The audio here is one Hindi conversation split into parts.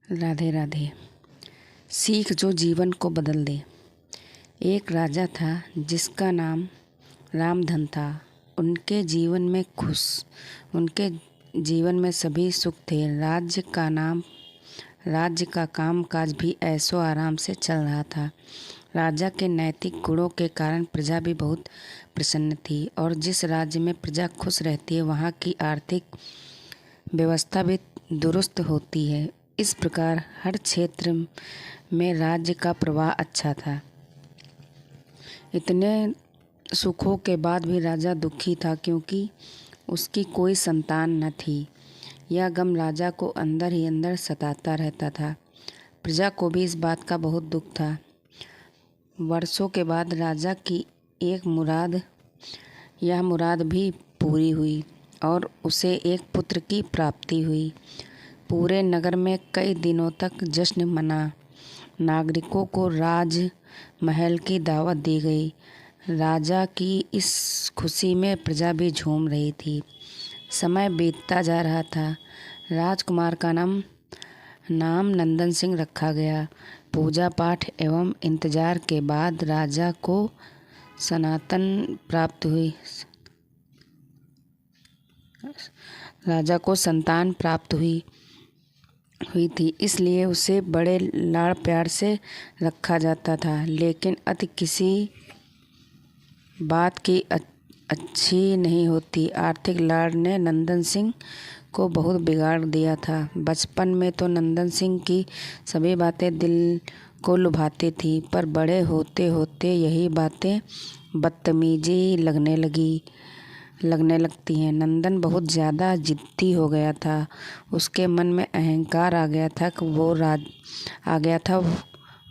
राधे राधे। सीख जो जीवन को बदल दे। एक राजा था जिसका नाम रामधन था। उनके जीवन में सभी सुख थे। राज्य का काम काज भी ऐशो आराम से चल रहा था। राजा के नैतिक गुणों के कारण प्रजा भी बहुत प्रसन्न थी और जिस राज्य में प्रजा खुश रहती है वहाँ की आर्थिक व्यवस्था भी दुरुस्त होती है। इस प्रकार हर क्षेत्र में राज्य का प्रवाह अच्छा था। इतने सुखों के बाद भी राजा दुखी था क्योंकि उसकी कोई संतान न थी। यह गम राजा को अंदर ही अंदर सताता रहता था। प्रजा को भी इस बात का बहुत दुख था। वर्षों के बाद राजा की यह मुराद भी पूरी हुई और उसे एक पुत्र की प्राप्ति हुई। पूरे नगर में कई दिनों तक जश्न मना। नागरिकों को राजमहल की दावत दी गई। राजा की इस खुशी में प्रजा भी झूम रही थी। समय बीतता जा रहा था। राजकुमार का नाम नंदन सिंह रखा गया। पूजा पाठ एवं इंतजार के बाद राजा को संतान प्राप्त हुई थी, इसलिए उसे बड़े लाड़ प्यार से रखा जाता था। लेकिन अति किसी बात की अच्छी नहीं होती। आर्थिक लाड़ ने नंदन सिंह को बहुत बिगाड़ दिया था। बचपन में तो नंदन सिंह की सभी बातें दिल को लुभाती थी, पर बड़े होते होते यही बातें बदतमीजी लगने लगती हैं। नंदन बहुत ज़्यादा जिद्दी हो गया था। उसके मन में अहंकार आ गया था।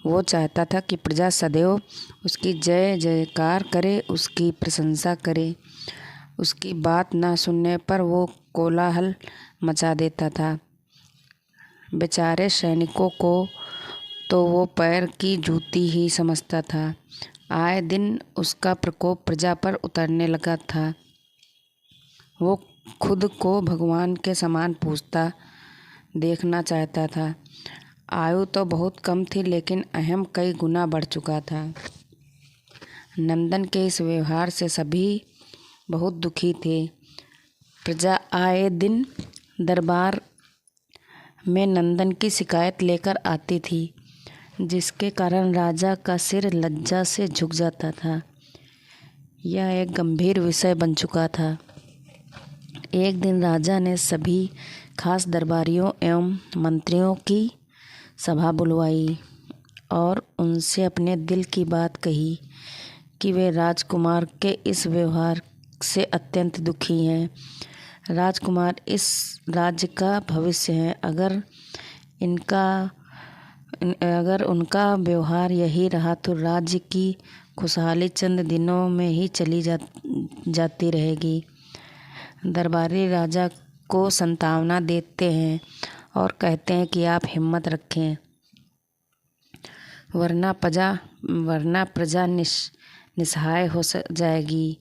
वो चाहता था कि प्रजा सदैव उसकी जय जयकार करे, उसकी प्रशंसा करे। उसकी बात ना सुनने पर वो कोलाहल मचा देता था। बेचारे सैनिकों को तो वो पैर की जूती ही समझता था। आए दिन उसका प्रकोप प्रजा पर उतरने लगा था। वो खुद को भगवान के समान पूजता देखना चाहता था। आयु तो बहुत कम थी, लेकिन अहम कई गुना बढ़ चुका था। नंदन के इस व्यवहार से सभी बहुत दुखी थे। प्रजा आए दिन दरबार में नंदन की शिकायत लेकर आती थी, जिसके कारण राजा का सिर लज्जा से झुक जाता था। यह एक गंभीर विषय बन चुका था। एक दिन राजा ने सभी खास दरबारियों एवं मंत्रियों की सभा बुलवाई और उनसे अपने दिल की बात कही कि वे राजकुमार के इस व्यवहार से अत्यंत दुखी हैं। राजकुमार इस राज्य का भविष्य हैं। अगर उनका व्यवहार यही रहा तो राज्य की खुशहाली चंद दिनों में ही चली जाती रहेगी। दरबारी राजा को सांत्वना देते हैं और कहते हैं कि आप हिम्मत रखें, वरना प्रजा निसहाय हो जाएगी।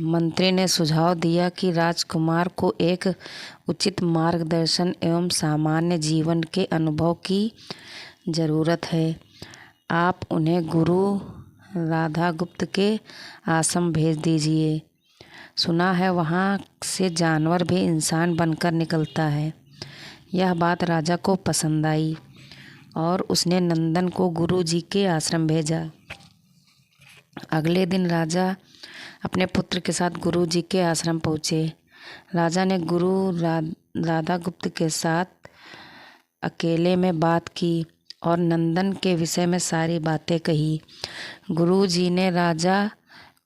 मंत्री ने सुझाव दिया कि राजकुमार को एक उचित मार्गदर्शन एवं सामान्य जीवन के अनुभव की जरूरत है। आप उन्हें गुरु राधागुप्त के आश्रम भेज दीजिए। सुना है वहाँ से जानवर भी इंसान बनकर निकलता है। यह बात राजा को पसंद आई और उसने नंदन को गुरु जी के आश्रम भेजा। अगले दिन राजा अपने पुत्र के साथ गुरु जी के आश्रम पहुँचे। राजा ने गुरु राधागुप्त के साथ अकेले में बात की और नंदन के विषय में सारी बातें कही। गुरु जी ने राजा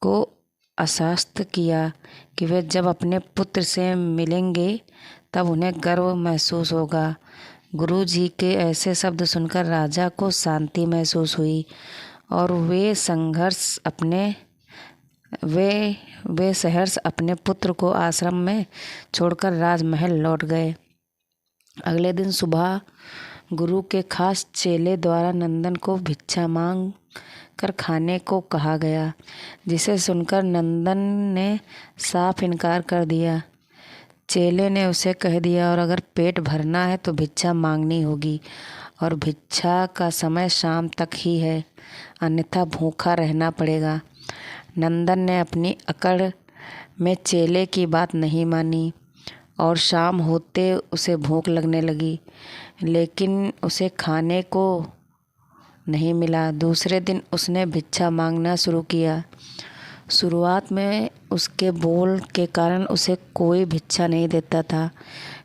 को आश्वस्त किया कि वे जब अपने पुत्र से मिलेंगे तब उन्हें गर्व महसूस होगा। गुरु जी के ऐसे शब्द सुनकर राजा को शांति महसूस हुई और वे सहर्ष अपने पुत्र को आश्रम में छोड़कर राजमहल लौट गए। अगले दिन सुबह गुरु के खास चेले द्वारा नंदन को भिक्षा मांग कर खाने को कहा गया, जिसे सुनकर नंदन ने साफ इनकार कर दिया। चेले ने उसे कह दिया, और अगर पेट भरना है तो भिक्षा मांगनी होगी, और भिक्षा का समय शाम तक ही है, अन्यथा भूखा रहना पड़ेगा। नंदन ने अपनी अकड़ में चेले की बात नहीं मानी, और शाम होते उसे भूख लगने लगी, लेकिन उसे खाने को नहीं मिला। दूसरे दिन उसने भिक्षा मांगना शुरू किया। शुरुआत में उसके बोल के कारण उसे कोई भिक्षा नहीं देता था,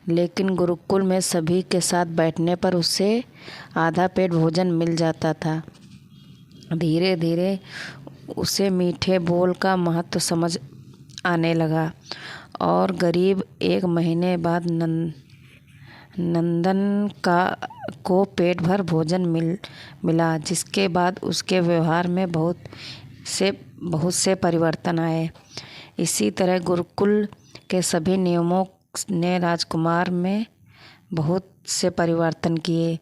लेकिन गुरुकुल में सभी के साथ बैठने पर उसे आधा पेट भोजन मिल जाता था। धीरे धीरे उसे मीठे बोल का महत्व समझ आने लगा, और करीब 1 महीने बाद नंदन को पेट भर भोजन मिला, जिसके बाद उसके व्यवहार में बहुत से परिवर्तन आए। इसी तरह गुरुकुल के सभी नियमों ने राजकुमार में बहुत से परिवर्तन किए,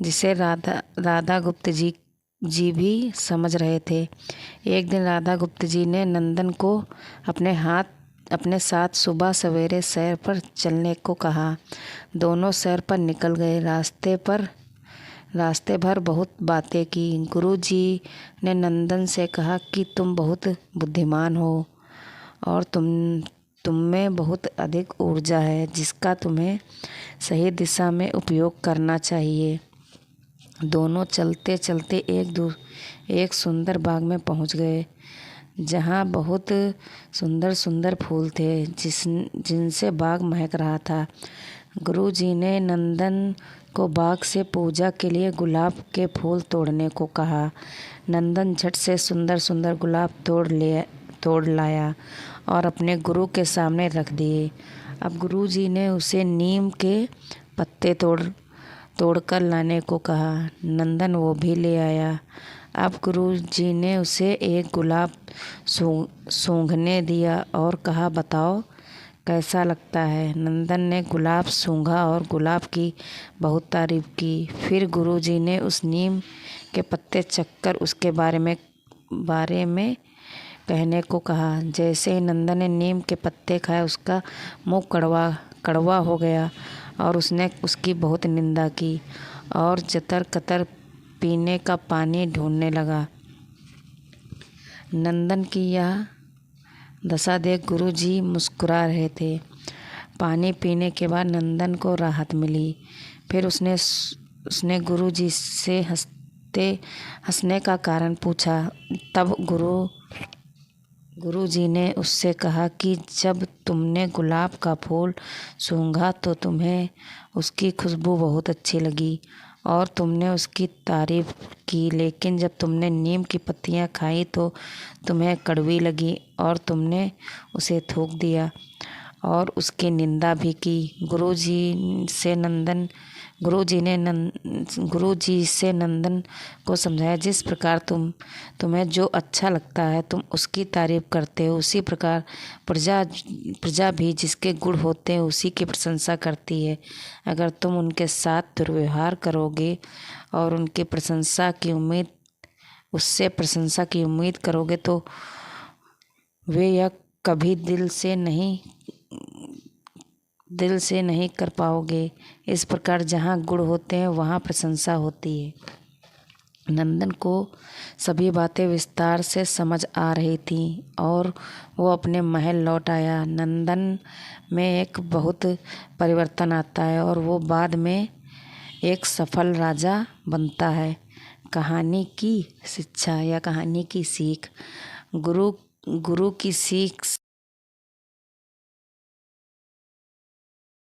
जिसे राधा गुप्त जी भी समझ रहे थे। एक दिन राधा गुप्त जी ने नंदन को अपने साथ सुबह सवेरे सैर पर चलने को कहा। दोनों सैर पर निकल गए। रास्ते भर बहुत बातें की। गुरुजी ने नंदन से कहा कि तुम बहुत बुद्धिमान हो, और तुम में बहुत अधिक ऊर्जा है, जिसका तुम्हें सही दिशा में उपयोग करना चाहिए। दोनों चलते चलते एक सुंदर बाग में पहुंच गए, जहां बहुत सुंदर सुंदर फूल थे, जिनसे बाग महक रहा था। गुरुजी ने नंदन को बाग से पूजा के लिए गुलाब के फूल तोड़ने को कहा। नंदन झट से सुंदर सुंदर गुलाब तोड़ लाया और अपने गुरु के सामने रख दिए। अब गुरुजी ने उसे नीम के पत्ते तोड़कर लाने को कहा। नंदन वो भी ले आया। अब गुरुजी ने उसे एक गुलाब सूंघने दिया और कहा, बताओ कैसा लगता है। नंदन ने गुलाब सूंघा और गुलाब की बहुत तारीफ की। फिर गुरुजी ने उस नीम के पत्ते चखकर उसके बारे में कहने को कहा। जैसे ही नंदन ने नीम के पत्ते खाए, उसका मुंह कड़वा हो गया, और उसने उसकी बहुत निंदा की और जतर कतर पीने का पानी ढूंढने लगा। नंदन की यह दशा देख गुरुजी मुस्कुरा रहे थे। पानी पीने के बाद नंदन को राहत मिली। फिर उसने गुरुजी से हंसने का कारण पूछा। तब गुरुजी ने उससे कहा कि जब तुमने गुलाब का फूल सूंघा तो तुम्हें उसकी खुशबू बहुत अच्छी लगी और तुमने उसकी तारीफ की, लेकिन जब तुमने नीम की पत्तियां खाई तो तुम्हें कड़वी लगी और तुमने उसे थूक दिया और उसकी निंदा भी की। गुरुजी से नंदन को समझाया, जिस प्रकार तुम्हें जो अच्छा लगता है तुम उसकी तारीफ करते हो, उसी प्रकार प्रजा भी जिसके गुण होते हैं उसी की प्रशंसा करती है। अगर तुम उनके साथ दुर्व्यवहार करोगे और उससे प्रशंसा की उम्मीद करोगे तो वे यह कभी दिल से नहीं कर पाओगे। इस प्रकार जहाँ गुण होते हैं वहाँ प्रशंसा होती है। नंदन को सभी बातें विस्तार से समझ आ रही थी और वो अपने महल लौट आया। नंदन में एक बहुत परिवर्तन आता है और वो बाद में एक सफल राजा बनता है। कहानी की शिक्षा या कहानी की सीख। गुरु की सीख